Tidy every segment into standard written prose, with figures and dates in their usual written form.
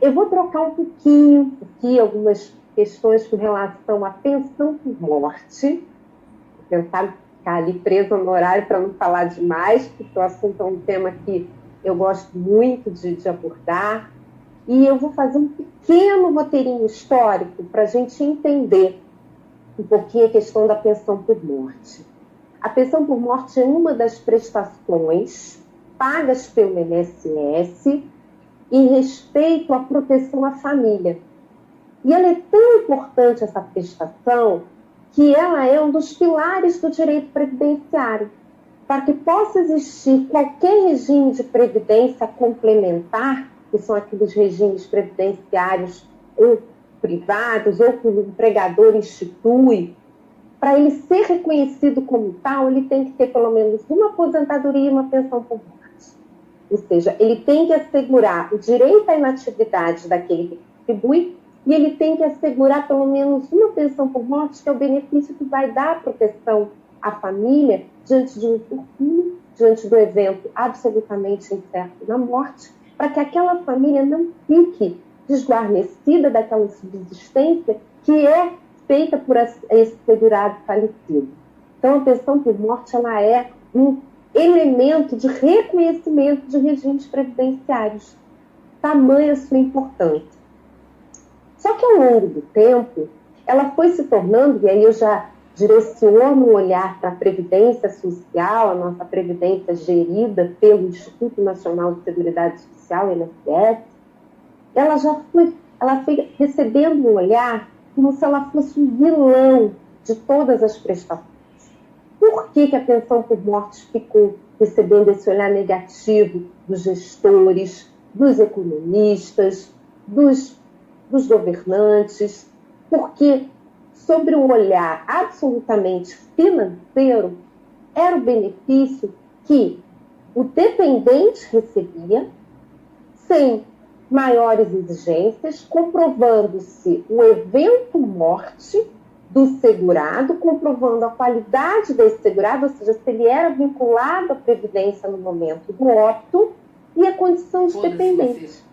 Eu vou trocar um pouquinho aqui algumas questões com relação à pensão por morte. Vou tentar ficar ali presa no horário para não falar demais, porque o assunto é um tema que eu gosto muito de abordar. E eu vou fazer um pequeno roteirinho histórico para a gente entender um pouquinho a questão da pensão por morte. A pensão por morte é uma das prestações pagas pelo INSS em respeito à proteção à família. E ela é tão importante, essa prestação, que ela é um dos pilares do direito previdenciário. Para que possa existir qualquer regime de previdência complementar, que são aqueles regimes previdenciários ou privados, ou que o empregador institui, para ele ser reconhecido como tal, ele tem que ter pelo menos uma aposentadoria e uma pensão por morte. Ou seja, ele tem que assegurar o direito à inatividade daquele que contribui e ele tem que assegurar pelo menos uma pensão por morte, que é o benefício que vai dar proteção à família diante de um infortúnio, diante do evento absolutamente incerto da morte, para que aquela família não fique desguarnecida daquela subsistência que é feita por esse segurado falecido. Então, a pensão por morte ela é um elemento de reconhecimento de regimes previdenciários. Tamanha sua importância. Só que, ao longo do tempo, ela foi se tornando, e aí eu já direciono um olhar para a Previdência Social, a nossa Previdência gerida pelo Instituto Nacional de Seguridade Social, INSS, ela foi recebendo um olhar como se ela fosse um vilão de todas as prestações. Por que a pensão por morte ficou recebendo esse olhar negativo dos gestores, dos economistas, dos governantes? Porque, sobre um olhar absolutamente financeiro, era o benefício que o dependente recebia sem maiores exigências, comprovando-se o evento morte do segurado, comprovando a qualidade desse segurado, ou seja, se ele era vinculado à previdência no momento do óbito, e a condição de dependente.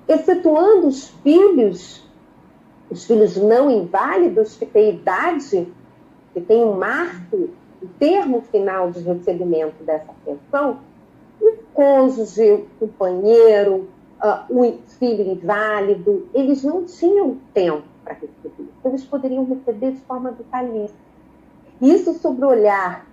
Excetuando os filhos não inválidos, que têm idade, que têm um marco, o termo final de recebimento dessa pensão, o cônjuge, o companheiro, o filho inválido, eles não tinham tempo para receber. Eles poderiam receber de forma vitalícia. Isso, sobre o olhar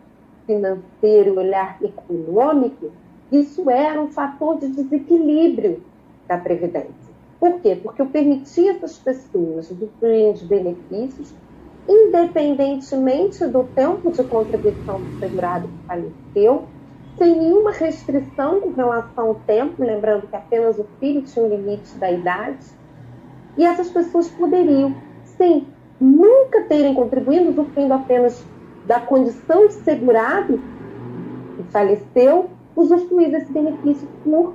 financeiro, o olhar econômico, isso era um fator de desequilíbrio da Previdência. Por quê? Porque eu permitia essas pessoas usufruírem de benefícios, independentemente do tempo de contribuição do segurado que faleceu, sem nenhuma restrição com relação ao tempo, lembrando que apenas o filho tinha um limite da idade, e essas pessoas poderiam, sem nunca terem contribuído, usufruindo apenas da condição de segurado que faleceu, usufruir desse benefício por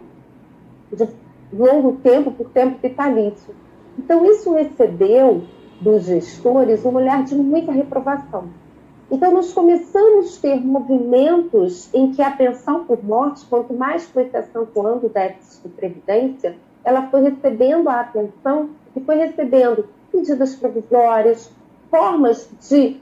longo tempo, por tempo vitalício. Então, isso recebeu dos gestores um olhar de muita reprovação. Então, nós começamos a ter movimentos em que a pensão por morte, quanto mais foi se acentuando o déficit de previdência, ela foi recebendo a atenção e foi recebendo medidas provisórias, formas de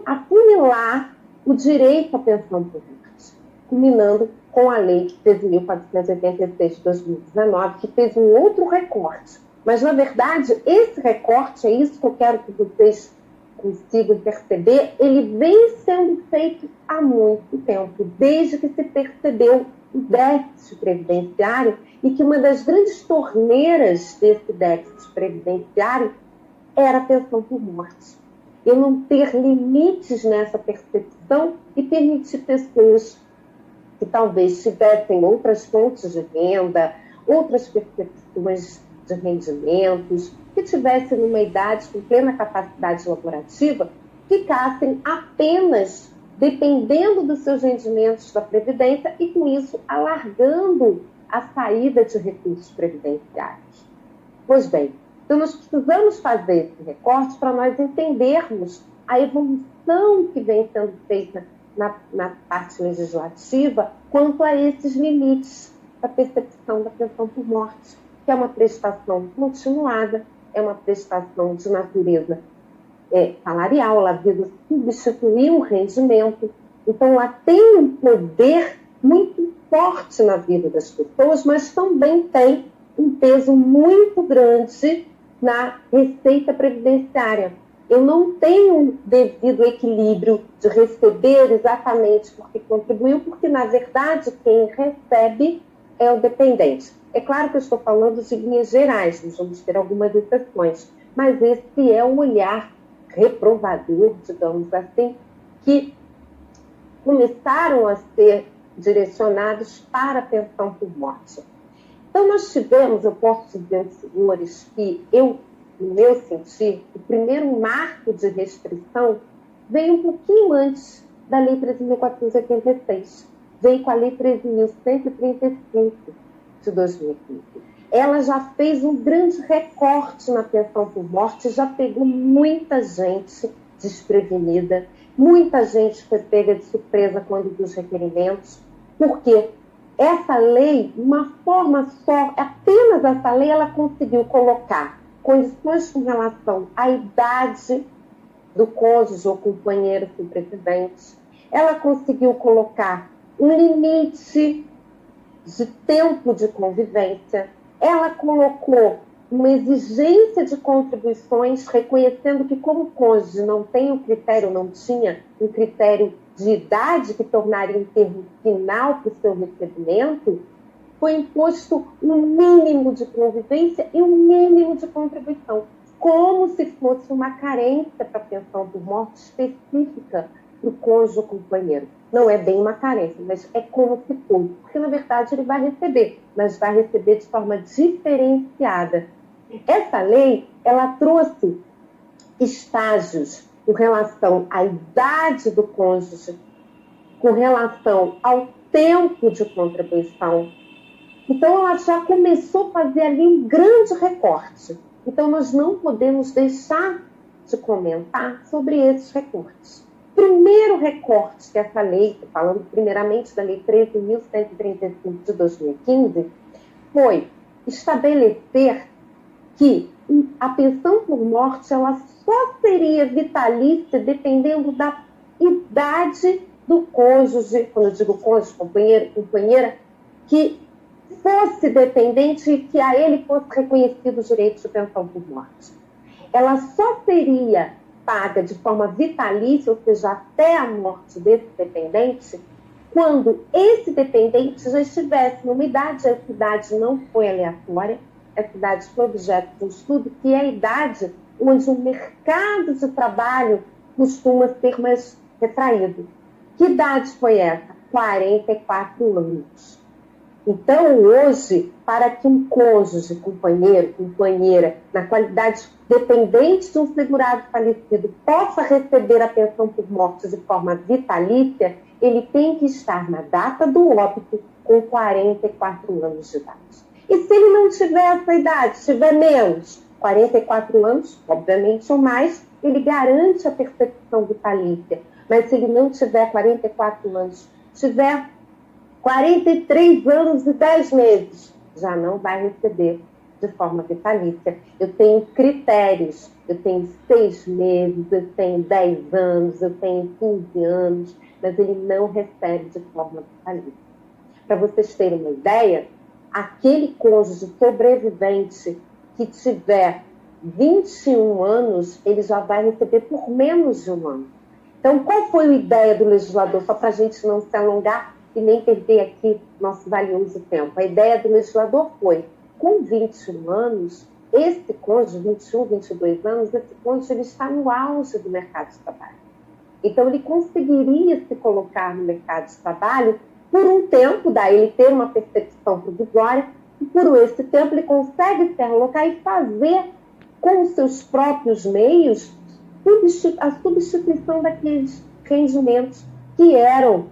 afunilar o direito à pensão por morte, culminando com a Lei 13.486 de 2019, que fez um outro recorte. Mas, na verdade, esse recorte, é isso que eu quero que vocês consigam perceber, ele vem sendo feito há muito tempo, desde que se percebeu o déficit previdenciário e que uma das grandes torneiras desse déficit previdenciário era a pensão por morte. Eu não ter limites nessa percepção e permitir pessoas que talvez tivessem outras fontes de renda, outras percepções de rendimentos, que tivessem numa idade com plena capacidade laborativa, ficassem apenas dependendo dos seus rendimentos da Previdência e, com isso, alargando a saída de recursos previdenciários. Pois bem, então nós precisamos fazer esse recorte para nós entendermos a evolução que vem sendo feita na parte legislativa quanto a esses limites da percepção da pensão por morte, que é uma prestação continuada, é uma prestação de natureza salarial, ela visa substituir um rendimento. Então, ela tem um poder muito forte na vida das pessoas, mas também tem um peso muito grande na receita previdenciária. Eu não tenho um devido equilíbrio de receber exatamente porque contribuiu, porque, na verdade, quem recebe é o dependente. É claro que eu estou falando de linhas gerais, nós vamos ter algumas exceções, mas esse é o olhar reprovador, digamos assim, que começaram a ser direcionados para a pensão por morte. Então, nós tivemos, eu posso dizer aos senhores, que no meu sentir, o primeiro marco de restrição veio um pouquinho antes da Lei 13.486. Veio com a Lei 13.135 de 2015. Ela já fez um grande recorte na pensão por morte, já pegou muita gente desprevenida, muita gente foi pega de surpresa quando viu os requerimentos, porque essa lei, uma forma só, apenas essa lei, ela conseguiu colocar condições com relação à idade do cônjuge ou companheiro sobrevivente, ela conseguiu colocar um limite de tempo de convivência, ela colocou uma exigência de contribuições, reconhecendo que como o cônjuge não tinha um critério de idade que tornaria um termo final para o seu recebimento, foi imposto um mínimo de convivência e um mínimo de contribuição, como se fosse uma carência para a pensão por morte específica para o cônjuge ou companheiro. Não é bem uma carência, mas é como se fosse, porque na verdade ele vai receber, mas vai receber de forma diferenciada. Essa lei, ela trouxe estágios com relação à idade do cônjuge, com relação ao tempo de contribuição. Então, ela já começou a fazer ali um grande recorte. Então, nós não podemos deixar de comentar sobre esses recortes. Primeiro recorte que essa lei, falando primeiramente da Lei 13.135 de 2015, foi estabelecer que a pensão por morte ela só seria vitalícia dependendo da idade do cônjuge, quando eu digo cônjuge, companheiro, companheira, que fosse dependente e que a ele fosse reconhecido o direito de pensão por morte. Ela só seria paga de forma vitalícia, ou seja, até a morte desse dependente, quando esse dependente já estivesse numa idade, essa idade não foi aleatória, essa idade foi objeto de um estudo, que é a idade onde o mercado de trabalho costuma ser mais retraído. Que idade foi essa? 44 anos. Então, hoje, para que um cônjuge, companheiro, companheira, na qualidade dependente de um segurado falecido, possa receber a pensão por morte de forma vitalícia, ele tem que estar na data do óbito com 44 anos de idade. E se ele não tiver essa idade, tiver menos, 44 anos, obviamente ou mais, ele garante a percepção vitalícia. Mas se ele não tiver 44 anos, tiver 43 anos e 10 meses, já não vai receber de forma vitalícia. Eu tenho critérios, eu tenho 6 meses, eu tenho 10 anos, eu tenho 15 anos, mas ele não recebe de forma vitalícia. Para vocês terem uma ideia, aquele cônjuge sobrevivente que tiver 21 anos, ele já vai receber por menos de um ano. Então, qual foi a ideia do legislador? Só para a gente não se alongar e nem perder aqui nosso valioso tempo. A ideia do legislador foi, com 21 anos, esse cônjuge, 21, 22 anos, esse cônjuge ele está no auge do mercado de trabalho. Então, ele conseguiria se colocar no mercado de trabalho por um tempo, daí ele ter uma percepção provisória, e por esse tempo ele consegue se alocar e fazer com os seus próprios meios a substituição daqueles rendimentos que eram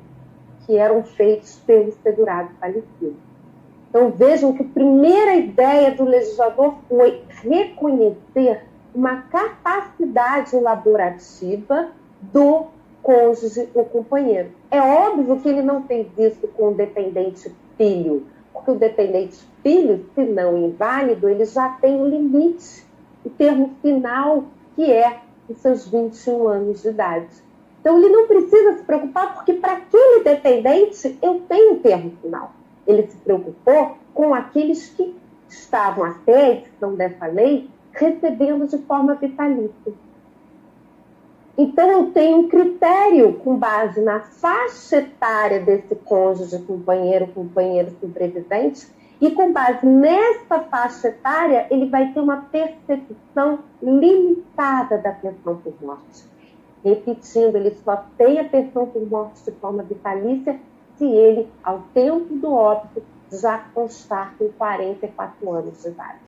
feitos pelo segurado falecido. Então, vejam que a primeira ideia do legislador foi reconhecer uma capacidade laborativa do cônjuge ou companheiro. É óbvio que ele não fez isso com o dependente filho, Porque o dependente filho, se não inválido, ele já tem um limite, o termo final, que é os seus 21 anos de idade. Então, ele não precisa se preocupar, porque para aquele dependente, eu tenho um termo final. Ele se preocupou com aqueles que estavam até a edição dessa lei recebendo de forma vitalícia. Então, eu tenho um critério com base na faixa etária desse cônjuge, companheiro sobrevivente, e com base nessa faixa etária, ele vai ter uma percepção limitada da pensão por morte. Repetindo, ele só tem a pensão por morte de forma vitalícia se ele, ao tempo do óbito, já constar com 44 anos de idade.